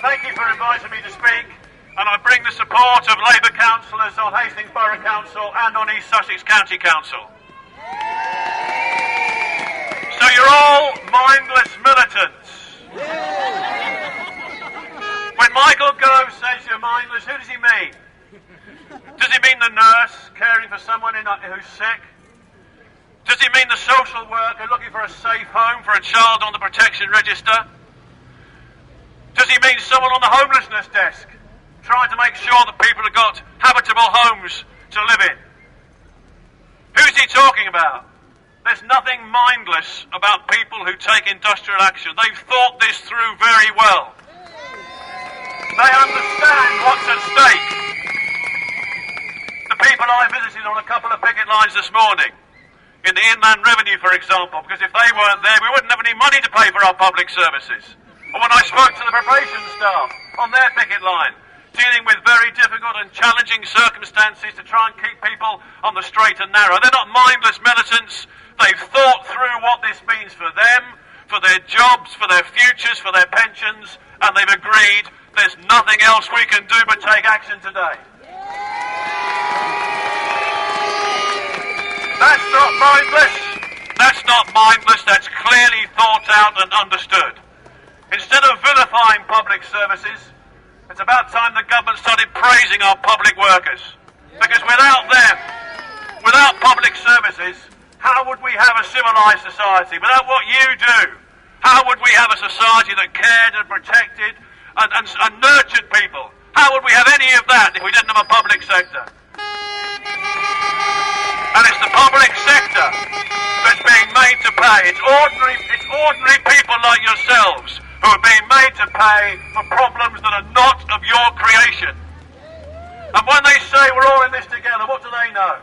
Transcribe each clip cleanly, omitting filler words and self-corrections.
thank you for inviting me to speak, and I bring the support of Labour councillors on Hastings Borough Council and on East Sussex County Council. So you're all mindless militants. When Michael Gove says you're mindless, who does he mean? Does he mean the nurse caring for someone who's sick? Does he mean the social worker looking for a safe home for a child on the protection register? Does he mean someone on the homelessness desk trying to make sure that people have got habitable homes to live in? Who's he talking about? There's nothing mindless about people who take industrial action. They've thought this through very well. They understand what's at stake. The people I visited on a couple of picket lines this morning, in the Inland Revenue, for example, because if they weren't there, we wouldn't have any money to pay for our public services. Or when I spoke to the probation staff on their picket line, dealing with very difficult and challenging circumstances to try and keep people on the straight and narrow. They're not mindless militants. They've thought through what this means for them, for their jobs, for their futures, for their pensions, and they've agreed there's nothing else we can do but take action today. That's not mindless. That's not mindless. That's clearly thought out and understood. Instead of vilifying public services, it's about time the government started praising our public workers. Because without them, without public services, how would we have a civilised society? Without what you do, how would we have a society that cared and protected and nurtured people? How would we have any of that if we didn't have a public sector? And it's the public sector that's being made to pay. It's ordinary people like yourselves who are being made to pay for problems that are not of your creation. And when they say we're all in this together, what do they know?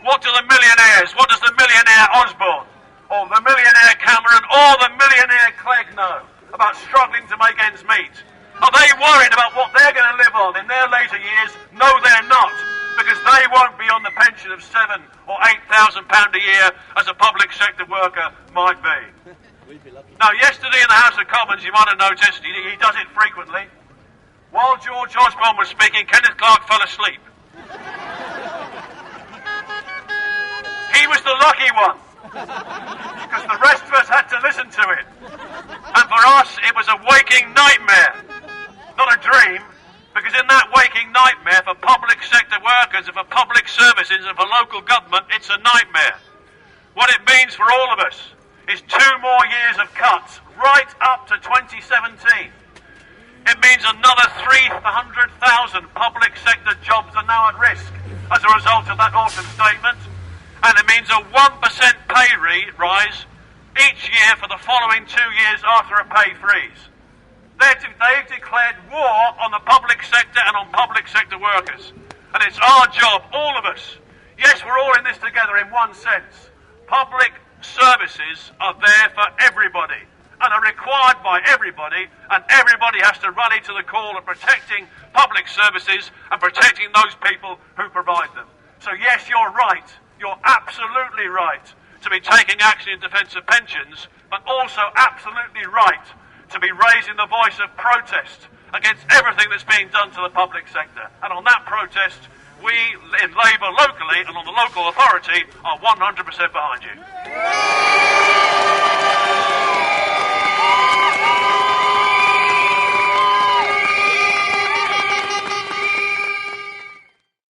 What do the millionaires, what does the millionaire Osborne, or the millionaire Cameron, or the millionaire Clegg know about struggling to make ends meet? Are they worried about what they're going to live on in their later years? No, they're not, because they won't be on the pension of £7,000 or £8,000 a year as a public sector worker might be. Now, yesterday in the House of Commons, you might have noticed, he does it frequently. While George Osborne was speaking, Kenneth Clarke fell asleep. He was the lucky one, because the rest of us had to listen to it. And for us, it was a waking nightmare, not a dream, because in that waking nightmare for public sector workers and for public services and for local government, it's a nightmare. What it means for all of us is 2 more years of cuts, right up to 2017. It means another 300,000 public sector jobs are now at risk as a result of that autumn statement. And it means a 1% pay rise each year for the following 2 years after a pay freeze. They've declared war on the public sector and on public sector workers. And it's our job, all of us. Yes, we're all in this together in one sense. Public services are there for everybody and are required by everybody, and everybody has to rally to the call of protecting public services and protecting those people who provide them. So yes, you're right. You're absolutely right to be taking action in defence of pensions, but also absolutely right to be raising the voice of protest against everything that's being done to the public sector. And on that protest, we in Labour locally and on the local authority are 100% behind you.